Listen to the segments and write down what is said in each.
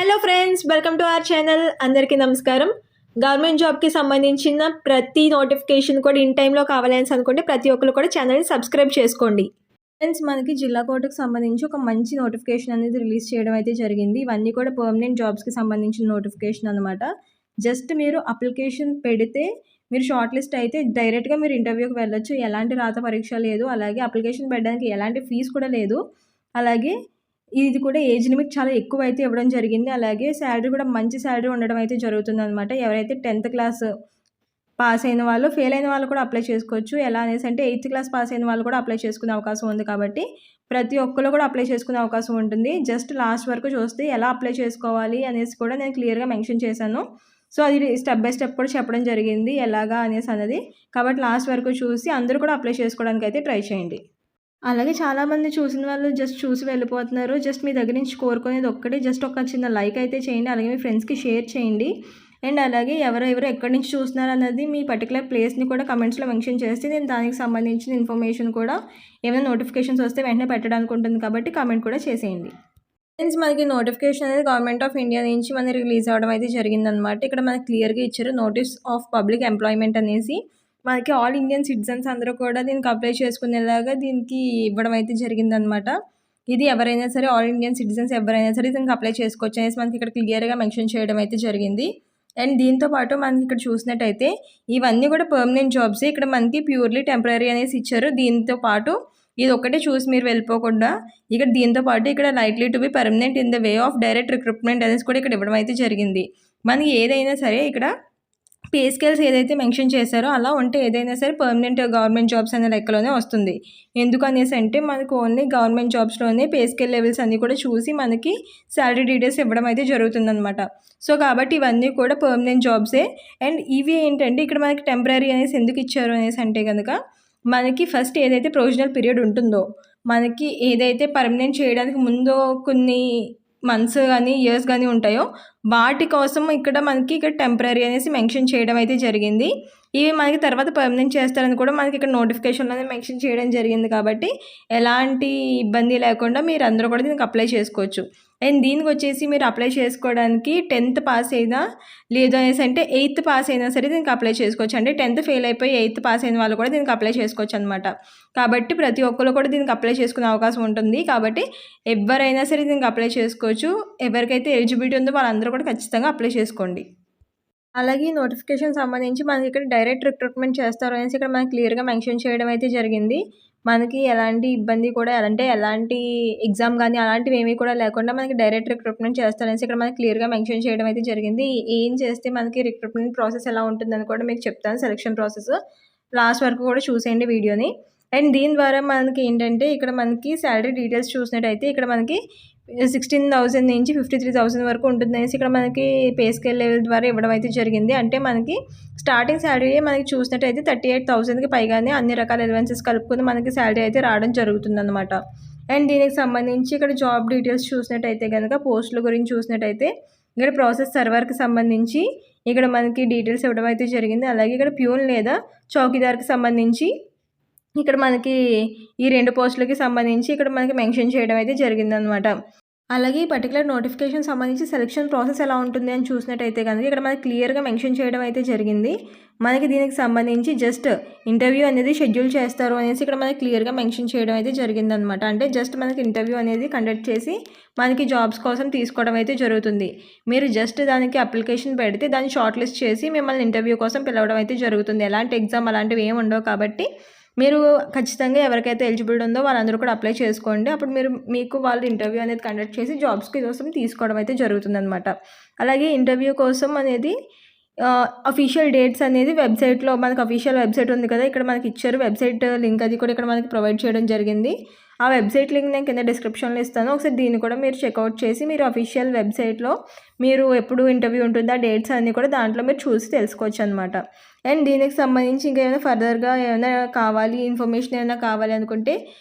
Hello friends, welcome to our channel. అందరికీ నమస్కారం. Government జాబ్కి సంబంధించిన ప్రతి నోటిఫికేషన్ కూడా ఇన్ టైంలో కావాలని అనుకుంటే ప్రతి ఒక్కరు కూడా ఛానల్ని సబ్స్క్రైబ్ చేసుకోండి. ఫ్రెండ్స్, మనకి జిల్లా కోర్టుకు సంబంధించి ఒక మంచి నోటిఫికేషన్ అనేది రిలీజ్ చేయడం అయితే జరిగింది. ఇవన్నీ కూడా పర్మనెంట్ జాబ్స్కి సంబంధించిన నోటిఫికేషన్ అనమాట. జస్ట్ మీరు అప్లికేషన్ పెడితే మీరు షార్ట్ లిస్ట్ అయితే డైరెక్ట్గా మీరు ఇంటర్వ్యూకి వెళ్ళొచ్చు. ఎలాంటి రాత పరీక్ష లేదు. అలాగే అప్లికేషన్ పెట్టడానికి ఎలాంటి ఫీజు కూడా లేదు. అలాగే ఇది కూడా ఏజ్ లిమిట్ చాలా ఎక్కువ అయితే ఇవ్వడం జరిగింది. అలాగే శాలరీ కూడా మంచి శాలరీ ఉండడం అయితే జరుగుతుందనమాట. ఎవరైతే 10th క్లాస్ పాస్ అయిన వాళ్ళు, ఫెయిల్ అయిన వాళ్ళు కూడా అప్లై చేసుకోవచ్చు. ఎలా అనేసి అంటే 8th క్లాస్ పాస్ అయిన వాళ్ళు కూడా అప్లై చేసుకునే అవకాశం ఉంది. కాబట్టి ప్రతి ఒక్కరు కూడా అప్లై చేసుకునే అవకాశం ఉంటుంది. జస్ట్ లాస్ట్ వరకు చూస్తే ఎలా అప్లై చేసుకోవాలి అనేసి కూడా నేను క్లియర్గా మెన్షన్ చేశాను. సో అది స్టెప్ బై స్టెప్ కూడా చెప్పడం జరిగింది ఎలాగా అనేసి అన్నది. కాబట్టి లాస్ట్ వరకు చూసి అందరూ కూడా అప్లై చేసుకోవడానికి అయితే ట్రై చేయండి. అలాగే చాలామంది చూసిన వాళ్ళు జస్ట్ చూసి వెళ్ళిపోతున్నారు. జస్ట్ మీ దగ్గర నుంచి కోరుకునేది ఒక్కటే, జస్ట్ ఒక చిన్న లైక్ అయితే చేయండి. అలాగే మీ ఫ్రెండ్స్కి షేర్ చేయండి. అండ్ అలాగే ఎవరెవరు ఎక్కడి నుంచి చూస్తున్నారు అన్నది మీ పర్టికులర్ ప్లేస్ని కూడా కమెంట్స్లో మెన్షన్ చేస్తే నేను దానికి సంబంధించిన ఇన్ఫర్మేషన్ కూడా ఏమైనా నోటిఫికేషన్స్ వస్తే వెంటనే పెట్టడానికి ఉంటుంది. కాబట్టి కామెంట్ కూడా చేసేయండి. ఫ్రెండ్స్, మనకి నోటిఫికేషన్ అనేది గవర్నమెంట్ ఆఫ్ ఇండియా నుంచి మనకి రిలీజ్ అవ్వడం అయితే జరిగిందనమాట. ఇక్కడ మనకి క్లియర్గా ఇచ్చారు నోటీస్ ఆఫ్ పబ్లిక్ ఎంప్లాయ్మెంట్ అనేసి. మనకి ఆల్ ఇండియన్ సిటిజన్స్ అందరూ కూడా దీనికి అప్లై చేసుకునేలాగా దీనికి ఇవ్వడం అయితే జరిగిందనమాట. ఇది ఎవరైనా సరే ఆల్ ఇండియన్ సిటిజన్స్ ఎవరైనా సరే దీనికి అప్లై చేసుకోవచ్చు అనేసి మనకి ఇక్కడ క్లియర్గా మెన్షన్ చేయడం అయితే జరిగింది. అండ్ దీంతో పాటు మనకి ఇక్కడ చూసినట్టయితే ఇవన్నీ కూడా పర్మనెంట్ జాబ్స్. ఇక్కడ మనకి ప్యూర్లీ టెంపరీ అనేసి ఇచ్చారు. దీంతో పాటు ఇది ఒకటే చూసి మీరు వెళ్ళిపోకుండా ఇక్కడ దీంతో పాటు ఇక్కడ likely to be permanent in the way of direct recruitment అనేసి కూడా ఇక్కడ ఇవ్వడం అయితే జరిగింది. మనకి ఏదైనా సరే ఇక్కడ పే స్కేల్స్ ఏదైతే మెన్షన్ చేశారో అలా ఉంటే ఏదైనా సరే పర్మనెంట్ గవర్నమెంట్ జాబ్స్ అనే లెక్కలోనే వస్తుంది. ఎందుకు అనేసి అంటే మనకు ఓన్లీ గవర్నమెంట్ జాబ్స్లోనే పే స్కేల్ లెవెల్స్ అన్నీ కూడా చూసి మనకి శాలరీ డీటెయిల్స్ ఇవ్వడం అయితే జరుగుతుందన్నమాట. సో కాబట్టి ఇవన్నీ కూడా పర్మనెంట్ జాబ్సే. అండ్ ఇవి ఏంటంటే ఇక్కడ మనకి టెంపరీ అనేసి ఎందుకు ఇచ్చారు అనేసి అంటే కనుక మనకి ఫస్ట్ ఏదైతే ప్రొవిజనల్ పీరియడ్ ఉంటుందో, మనకి ఏదైతే పర్మనెంట్ చేయడానికి ముందు కొన్ని మంత్స్ కానీ ఇయర్స్ కానీ ఉంటాయో వాటి కోసం ఇక్కడ టెంపరీ అనేసి మెన్షన్ చేయడం అయితే జరిగింది. ఇవి మనకి తర్వాత పర్మనెంట్ చేస్తారని కూడా మనకి ఇక్కడ నోటిఫికేషన్లోనే మెన్షన్ చేయడం జరిగింది. కాబట్టి ఎలాంటి ఇబ్బంది లేకుండా మీరు అందరూ కూడా దీనికి అప్లై చేసుకోవచ్చు. అండ్ దీనికి వచ్చేసి మీరు అప్లై చేసుకోవడానికి 10th పాస్ అయినా లేదు అనేసి అంటే 8th పాస్ అయినా సరే దీనికి అప్లై చేసుకోవచ్చు. అంటే 10th ఫెయిల్ అయిపోయి 8th పాస్ అయిన వాళ్ళు కూడా దీనికి అప్లై చేసుకోవచ్చు అనమాట. కాబట్టి ప్రతి ఒక్కరు కూడా దీనికి అప్లై చేసుకునే అవకాశం ఉంటుంది. కాబట్టి ఎవరైనా సరే దీనికి అప్లై చేసుకోవచ్చు. ఎవరికైతే ఎలిజిబిలిటీ ఉందో వాళ్ళందరూ కూడా ఖచ్చితంగా అప్లై చేసుకోండి. అలాగే నోటిఫికేషన్ సంబంధించి మనకి ఇక్కడ డైరెక్ట్ రిక్రూట్మెంట్ చేస్తారు అనేసి ఇక్కడ మనకి క్లియర్గా మెన్షన్ చేయడం అయితే జరిగింది. మనకి ఎలాంటి ఇబ్బంది కూడా అంటే ఎలాంటి ఎగ్జామ్ కానీ అలాంటివి ఏమీ కూడా లేకుండా మనకి డైరెక్ట్ రిక్రూట్మెంట్ చేస్తారనేసి ఇక్కడ మనకి క్లియర్గా మెన్షన్ చేయడం అయితే జరిగింది. ఏం చేస్తే మనకి రిక్రూట్మెంట్ ప్రాసెస్ ఎలా ఉంటుందని కూడా మీకు చెప్తాను. సెలక్షన్ ప్రాసెస్ లాస్ట్ వరకు కూడా చూసేయండి వీడియోని. అండ్ దీని ద్వారా మనకి ఏంటంటే ఇక్కడ మనకి శాలరీ డీటెయిల్స్ చూసినట్టయితే ఇక్కడ మనకి 16,000 నుంచి 53,000 వరకు ఉంటుందనేసి ఇక్కడ మనకి పే స్కేల్ లెవెల్ ద్వారా ఇవ్వడం అయితే జరిగింది. అంటే మనకి స్టార్టింగ్ శాలరీ మనకి చూసినట్టయితే 38,000కి పైగానే అన్ని రకాల ఎలవెన్సెస్ కలుపుకొని మనకి శాలరీ అయితే రావడం జరుగుతుందన్నమాట. అండ్ దీనికి సంబంధించి ఇక్కడ జాబ్ డీటెయిల్స్ చూసినట్టయితే కనుక పోస్టుల గురించి చూసినట్టయితే ఇక్కడ ప్రాసెస్ సర్వర్కి సంబంధించి ఇక్కడ మనకి డీటెయిల్స్ ఇవ్వడం అయితే జరిగింది. అలాగే ఇక్కడ ప్యూన్ లేదా చౌకీదార్కి సంబంధించి ఇక్కడ మనకి ఈ 2 పోస్టులకి సంబంధించి ఇక్కడ మనకి మెన్షన్ చేయడం అయితే జరిగిందనమాట. అలాగే ఈ పర్టికులర్ నోటిఫికేషన్ సంబంధించి సెలక్షన్ ప్రాసెస్ ఎలా ఉంటుంది అని చూసినట్టయితే కనుక ఇక్కడ మనకి క్లియర్గా మెన్షన్ చేయడం అయితే జరిగింది. మనకి దీనికి సంబంధించి జస్ట్ ఇంటర్వ్యూ అనేది షెడ్యూల్ చేస్తారు అనేసి ఇక్కడ మనకి క్లియర్గా మెన్షన్ చేయడం అయితే జరిగిందనమాట. అంటే జస్ట్ మనకి ఇంటర్వ్యూ అనేది కండక్ట్ చేసి మనకి జాబ్స్ కోసం తీసుకోవడం అయితే జరుగుతుంది. మీరు జస్ట్ దానికి అప్లికేషన్ పెడితే దాన్ని షార్ట్ లిస్ట్ చేసి మిమ్మల్ని ఇంటర్వ్యూ కోసం పిలవడం అయితే జరుగుతుంది. ఎలాంటి ఎగ్జామ్ అలాంటివి ఏమి ఉండవు. కాబట్టి మీరు ఖచ్చితంగా ఎవరికైతే ఎలిజిబుల్ ఉందో వాళ్ళందరూ కూడా అప్లై చేసుకోండి. అప్పుడు మీకు వాళ్ళు ఇంటర్వ్యూ అనేది కండక్ట్ చేసి జాబ్స్కి కోసం తీసుకోవడం అయితే జరుగుతుందన్నమాట. అలాగే ఇంటర్వ్యూ కోసం అనేది అఫీషియల్ డేట్స్ అనేది వెబ్సైట్లో మనకు అఫీషియల్ వెబ్సైట్ ఉంది కదా, ఇక్కడ మనకి ఇచ్చారు వెబ్సైట్ లింక్. అది కూడా ఇక్కడ మనకి ప్రొవైడ్ చేయడం జరిగింది. ఆ వెబ్సైట్ లింక్ నేను కింద డిస్క్రిప్షన్లో ఇస్తాను. ఒకసారి దీన్ని కూడా మీరు చెక్అవుట్ చేసి మీరు అఫీషియల్ వెబ్సైట్లో మీరు ఎప్పుడు ఇంటర్వ్యూ ఉంటుందో ఆ డేట్స్ అన్నీ కూడా దాంట్లో మీరు చూసి తెలుసుకోవచ్చు అనమాట. అండ్ దీనికి సంబంధించి ఇంకా ఏమైనా ఫర్దర్గా ఏమైనా కావాలి, ఇన్ఫర్మేషన్ ఏమైనా కావాలి అనుకుంటే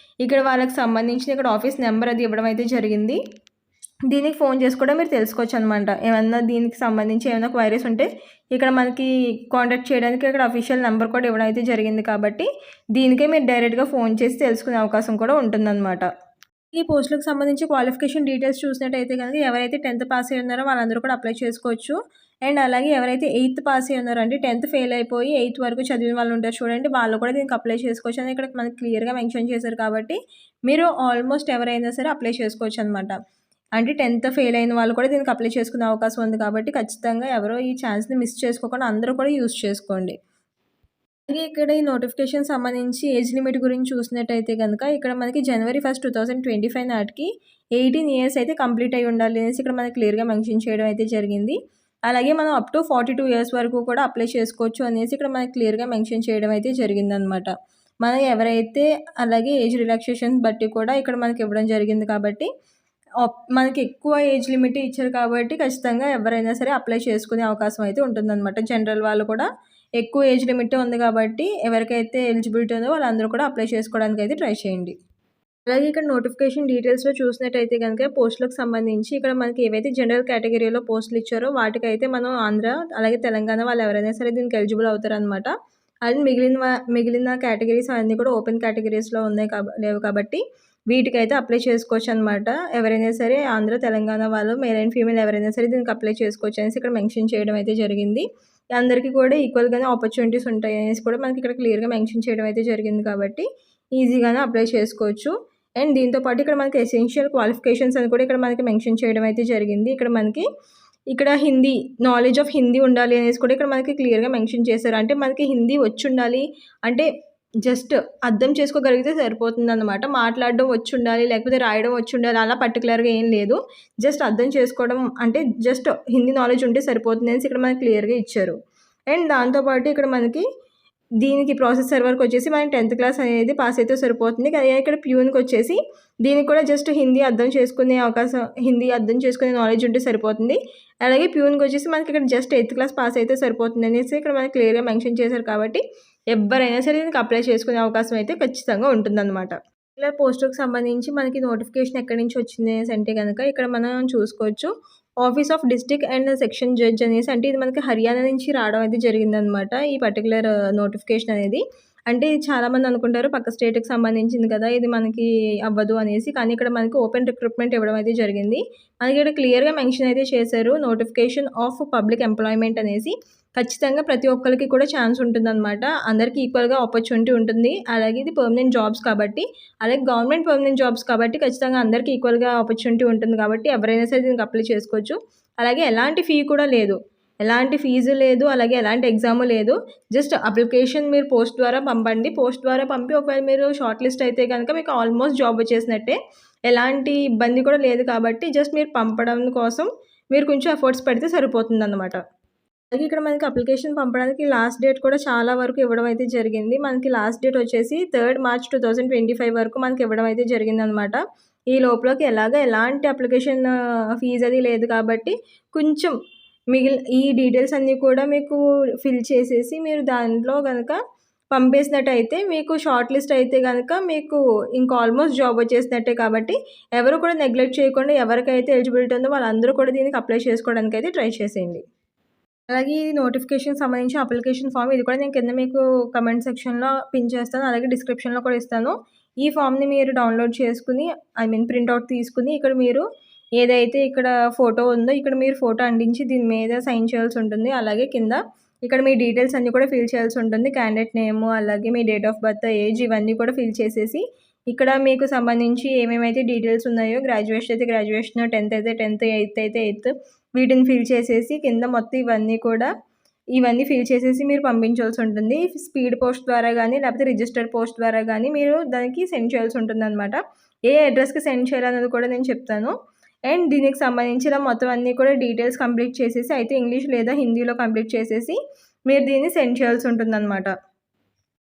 ఇక్కడ వాళ్ళకి సంబంధించిన ఇక్కడ ఆఫీస్ నెంబర్ అది ఇవ్వడం అయితే జరిగింది. దీనికి ఫోన్ చేసి కూడా మీరు తెలుసుకోవచ్చు అనమాట. ఏమన్నా దీనికి సంబంధించి ఏమైనా క్వైరీస్ ఉంటే ఇక్కడ మనకి కాంటాక్ట్ చేయడానికి ఇక్కడ అఫీషియల్ నెంబర్ కూడా ఇవ్వడం అయితే జరిగింది. కాబట్టి దీనికే మీరు డైరెక్ట్గా ఫోన్ చేసి తెలుసుకునే అవకాశం కూడా ఉంటుందన్నమాట. ఈ పోస్టులకు సంబంధించి క్వాలిఫికేషన్ డీటెయిల్స్ చూసినట్టయితే కనుక ఎవరైతే 10th పాస్ అయ్యి ఉన్నారో వాళ్ళందరూ కూడా అప్లై చేసుకోవచ్చు. అండ్ అలాగే ఎవరైతే 8th పాస్ అయ్యి ఉన్నారో అంటే 10th ఫెయిల్ అయిపోయి 8th వరకు చదివిన వాళ్ళు ఉంటారు చూడండి, వాళ్ళు కూడా దీనికి అప్లై చేసుకోవచ్చు అని ఇక్కడ మనకి క్లియర్‌గా మెన్షన్ చేశారు కాబట్టి మీరు ఆల్మోస్ట్ ఎవరైనా సరే అప్లై చేసుకోవచ్చు అనమాట. అంటే 10th ఫెయిల్ అయిన వాళ్ళు కూడా దీనికి అప్లై చేసుకునే అవకాశం ఉంది కాబట్టి ఖచ్చితంగా ఎవరో ఈ ఛాన్స్‌ని మిస్ చేసుకోకుండా అందరూ కూడా యూజ్ చేసుకోండి. అలాగే ఇక్కడ ఈ నోటిఫికేషన్ సంబంధించి ఏజ్ లిమిట్ గురించి చూసినట్టయితే కనుక ఇక్కడ మనకి January 1, 2025 నాటికి 18 ఇయర్స్ అయితే కంప్లీట్ అయ్యి ఉండాలి అనేసి ఇక్కడ మనకి క్లియర్‌గా మెన్షన్ చేయడం అయితే జరిగింది. అలాగే మనం అప్ టు 42 ఇయర్స్ వరకు కూడా అప్లై చేసుకోవచ్చు అనేసి ఇక్కడ మనకి క్లియర్‌గా మెన్షన్ చేయడం అయితే జరిగిందనమాట. మనం ఎవరైతే అలాగే ఏజ్ రిలాక్సేషన్ బట్టి కూడా ఇక్కడ మనకి ఇవ్వడం జరిగింది కాబట్టి మనకి ఎక్కువ ఏజ్ లిమిట్ ఇచ్చారు కాబట్టి ఖచ్చితంగా ఎవరైనా సరే అప్లై చేసుకునే అవకాశం అయితే ఉంటుందన్నమాట. జనరల్ వాళ్ళు కూడా ఎక్కువ ఏజ్ లిమిట్ ఉంది కాబట్టి ఎవరికైతే ఎలిజిబిలిటీ ఉందో వాళ్ళందరూ కూడా అప్లై చేసుకోవడానికి అయితే ట్రై చేయండి. అలాగే ఇక్కడ నోటిఫికేషన్ డీటెయిల్స్‌లో చూసినట్టయితే కనుక పోస్టులకు సంబంధించి ఇక్కడ మనకి ఏవైతే జనరల్ కేటగిరీలో పోస్టులు ఇచ్చారో వాటికైతే మనం ఆంధ్ర అలాగే తెలంగాణ వాళ్ళు ఎవరైనా సరే దీనికి ఎలిజిబుల్ అవుతారనమాట. అది మిగిలిన కేటగిరీస్ అన్నీ కూడా ఓపెన్ కేటగిరీస్‌లో ఉన్నాయి లేవు కాబట్టి వీటికైతే అప్లై చేసుకోవచ్చు అనమాట. ఎవరైనా సరే ఆంధ్ర, తెలంగాణ వాళ్ళు మేల్ అండ్ ఫీమేల్ ఎవరైనా సరే దీనికి అప్లై చేసుకోవచ్చు అనేసి ఇక్కడ మెన్షన్ చేయడం అయితే జరిగింది. అందరికీ కూడా ఈక్వల్‌గానే ఆపర్చునిటీస్ ఉంటాయి అనేసి కూడా మనకి ఇక్కడ క్లియర్‌గా మెన్షన్ చేయడం అయితే జరిగింది కాబట్టి ఈజీగానే అప్లై చేసుకోవచ్చు. అండ్ దీంతో పాటు ఇక్కడ మనకి ఎసెన్షియల్ క్వాలిఫికేషన్స్ అని కూడా ఇక్కడ మనకి మెన్షన్ చేయడం అయితే జరిగింది. ఇక్కడ హిందీ నాలెడ్జ్ ఆఫ్ హిందీ ఉండాలి అనేసి కూడా ఇక్కడ మనకి క్లియర్‌గా మెన్షన్ చేశారు. అంటే మనకి హిందీ వచ్చుండాలి అంటే జస్ట్ అర్థం చేసుకోగలిగితే సరిపోతుందన్నమాట. మాట్లాడడం వచ్చుండాలి లేకపోతే రాయడం వచ్చుండాలి అలా పర్టికులర్‌గా ఏం లేదు. జస్ట్ అర్థం చేసుకోవడం అంటే జస్ట్ హిందీ నాలెడ్జ్ ఉంటే సరిపోతుంది అనేసి ఇక్కడ మనకి క్లియర్‌గా ఇచ్చారు. అండ్ దాంతో పాటు ఇక్కడ మనకి దీనికి ప్రాసెస్ సర్వర్‌కి వచ్చేసి మనం 10th క్లాస్ అనేది పాస్ అయితే సరిపోతుంది. కానీ ఇక్కడ ప్యూన్‌కి వచ్చేసి దీనికి కూడా జస్ట్ హిందీ అర్థం చేసుకునే నాలెడ్జ్ ఉంటే సరిపోతుంది. అలాగే ప్యూన్‌కి వచ్చేసి మనకి ఇక్కడ జస్ట్ 8th క్లాస్ పాస్ అయితే సరిపోతుంది అనేసి ఇక్కడ మనకి క్లియర్‌గా మెన్షన్ చేశారు కాబట్టి ఎవ్వరైనా సరే దీనికి అప్లై చేసుకునే అవకాశం అయితే ఖచ్చితంగా ఉంటుందన్నమాట. ఇలా పోస్టులకు సంబంధించి మనకి నోటిఫికేషన్ ఎక్కడి నుంచి వచ్చింది అనేసి అంటే కనుక ఇక్కడ మనం చూసుకోవచ్చు. Office of district and section judge అనేసి అంటే ఇది మనకి హర్యానా నుంచి రావడం అయితే జరిగిందనమాట. ఈ పర్టికులర్ నోటిఫికేషన్ అనేది. అంటే ఇది చాలామంది అనుకుంటారు పక్క స్టేట్‌కి సంబంధించింది కదా, ఇది మనకి అవ్వదు అనేసి. కానీ ఇక్కడ మనకి ఓపెన్ రిక్రూట్మెంట్ ఇవ్వడం అయితే జరిగింది. మనకి ఇక్కడ క్లియర్‌గా మెన్షన్ అయితే చేశారు. నోటిఫికేషన్ ఆఫ్ పబ్లిక్ ఎంప్లాయ్‌మెంట్ అనేసి. ఖచ్చితంగా ప్రతి ఒక్కరికి కూడా ఛాన్స్ ఉంటుందన్నమాట. అందరికీ ఈక్వల్‌గా ఆపర్చునిటీ ఉంటుంది. అలాగే ఇది పర్మనెంట్ జాబ్స్ కాబట్టి, అలాగే గవర్నమెంట్ పర్మనెంట్ జాబ్స్ కాబట్టి ఖచ్చితంగా అందరికీ ఈక్వల్‌గా ఆపర్చునిటీ ఉంటుంది కాబట్టి ఎవరైనా సరే దీనికి అప్లై చేసుకోవచ్చు. అలాగే ఎలాంటి ఫీ కూడా లేదు. ఎలాంటి ఫీజు లేదు. అలాగే ఎలాంటి ఎగ్జాము లేదు. జస్ట్ అప్లికేషన్ మీరు పోస్ట్ ద్వారా పంపండి. పోస్ట్ ద్వారా పంపి ఒకవేళ మీరు షార్ట్ లిస్ట్ అయితే కనుక మీకు ఆల్మోస్ట్ జాబ్ వచ్చేసినట్టే. ఎలాంటి ఇబ్బంది కూడా లేదు కాబట్టి జస్ట్ మీరు పంపడం కోసం మీరు కొంచెం ఎఫర్ట్స్ పెడితే సరిపోతుందన్నమాట. అలాగే ఇక్కడ మనకి అప్లికేషన్ పంపడానికి లాస్ట్ డేట్ కూడా చాలా వరకు ఇవ్వడం అయితే జరిగింది. మనకి లాస్ట్ డేట్ వచ్చేసి 3rd March 2025 వరకు మనకి ఇవ్వడం అయితే జరిగిందనమాట. ఈ లోపలకి ఎలాంటి అప్లికేషన్ ఫీజు అది లేదు కాబట్టి కొంచెం ఈ డీటెయిల్స్ అన్నీ కూడా మీకు ఫిల్ చేసేసి మీరు దాంట్లో కనుక పంపేసినట్టయితే మీకు షార్ట్ లిస్ట్ అయితే కనుక మీకు ఇంకా ఆల్మోస్ట్ జాబ్ వచ్చేసినట్టే కాబట్టి ఎవరు కూడా నెగ్లెక్ట్ చేయకుండా ఎవరికైతే ఎలిజిబిలిటీ ఉందో వాళ్ళందరూ కూడా దీనికి అప్లై చేసుకోవడానికి అయితే ట్రై చేసేయండి. అలాగే ఈ నోటిఫికేషన్ సంబంధించిన అప్లికేషన్ ఫామ్ ఇది కూడా నేను కింద మీకు కమెంట్ సెక్షన్‌లో పిన్ చేస్తాను. అలాగే డిస్క్రిప్షన్‌లో కూడా ఇస్తాను. ఈ ఫామ్‌ని మీరు డౌన్లోడ్ చేసుకుని ప్రింట్‌ఔట్ తీసుకుని ఇక్కడ మీరు ఏదైతే ఇక్కడ ఫోటో ఉందో ఇక్కడ మీరు ఫోటో అంటించి దీని మీద సైన్ చేయాల్సి ఉంటుంది. అలాగే కింద ఇక్కడ మీ డీటెయిల్స్ అన్నీ కూడా ఫిల్ చేయాల్సి ఉంటుంది. క్యాండిడేట్ నేము అలాగే మీ డేట్ ఆఫ్ బర్త్, ఏజ్ ఇవన్నీ కూడా ఫిల్ చేసేసి ఇక్కడ మీకు సంబంధించి ఏమేమైతే డీటెయిల్స్ ఉన్నాయో గ్రాడ్యుయేషన్ అయితే గ్రాడ్యుయేషన్, 10th అయితే 10th, 8th అయితే 8th వీటిని ఫిల్ చేసేసి కింద మొత్తం ఇవన్నీ ఫిల్ చేసేసి మీరు పంపించాల్సి ఉంటుంది. స్పీడ్ పోస్ట్ ద్వారా కానీ లేకపోతే రిజిస్టర్డ్ పోస్ట్ ద్వారా కానీ మీరు దానికి సెండ్ చేయాల్సి ఉంటుందన్నమాట. ఏ అడ్రస్‌కి సెండ్ చేయాలన్నది కూడా నేను చెప్తాను. అండ్ దీనికి సంబంధించిన మొత్తం అన్నీ కూడా డీటెయిల్స్ కంప్లీట్ చేసేసి అయితే ఇంగ్లీష్ లేదా హిందీలో కంప్లీట్ చేసేసి మీరు దీన్ని సెండ్ చేయాల్సి ఉంటుందన్నమాట.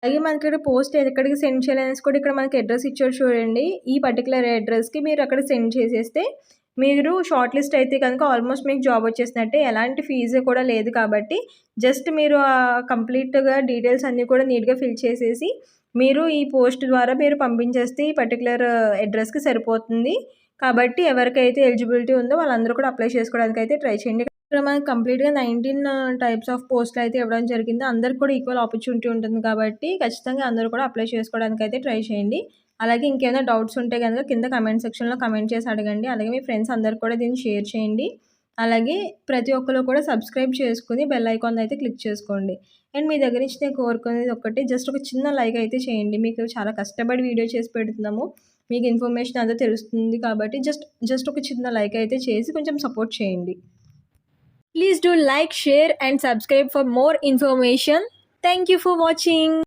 అలాగే మనకి ఇక్కడ పోస్ట్ ఎక్కడికి సెండ్ చేయాలనేసి కూడా ఇక్కడ మనకి అడ్రస్ ఇచ్చారు చూడండి. ఈ పర్టికులర్ అడ్రస్‌కి మీరు అక్కడ సెండ్ చేసేస్తే మీరు షార్ట్ లిస్ట్ అయితే కనుక ఆల్మోస్ట్ మీకు జాబ్ వచ్చేసినట్టే. ఎలాంటి ఫీజు కూడా లేదు కాబట్టి జస్ట్ మీరు కంప్లీట్‌గా డీటెయిల్స్ అన్నీ కూడా నీట్‌గా ఫిల్ చేసేసి మీరు ఈ పోస్ట్ ద్వారా మీరు పంపించేస్తే ఈ పర్టికులర్ అడ్రస్‌కి సరిపోతుంది. కాబట్టి ఎవరికైతే ఎలిజిబిలిటీ ఉందో వాళ్ళందరూ కూడా అప్లై చేసుకోవడానికి అయితే ట్రై చేయండి. ఇక్కడ మనకి కంప్లీట్‌గా 19 టైప్స్ ఆఫ్ పోస్టులు అయితే ఇవ్వడం జరిగింది. అందరికి కూడా ఈక్వల్ ఆపర్చునిటీ ఉంటుంది కాబట్టి ఖచ్చితంగా అందరూ కూడా అప్లై చేసుకోవడానికి అయితే ట్రై చేయండి. అలాగే ఇంకేమైనా డౌట్స్ ఉంటే కనుక కింద కమెంట్ సెక్షన్లో కమెంట్ చేసి అడగండి. అలాగే మీ ఫ్రెండ్స్ అందరికి కూడా దీన్ని షేర్ చేయండి. అలాగే ప్రతి ఒక్కరు కూడా సబ్స్క్రైబ్ చేసుకుని బెల్ ఐకాన్ అయితే క్లిక్ చేసుకోండి. అండ్ మీ దగ్గర నుంచి నేను కోరుకునేది ఒకటి, జస్ట్ ఒక చిన్న లైక్ అయితే చేయండి. మీకు చాలా కష్టపడి వీడియో చేసి పెడుతున్నాము, మీకు ఇన్ఫర్మేషన్ అంతా తెలుస్తుంది కాబట్టి జస్ట్ ఒక చిన్న లైక్ అయితే చేసి కొంచెం సపోర్ట్ చేయండి. Please do like, share and subscribe for more information. Thank you for watching.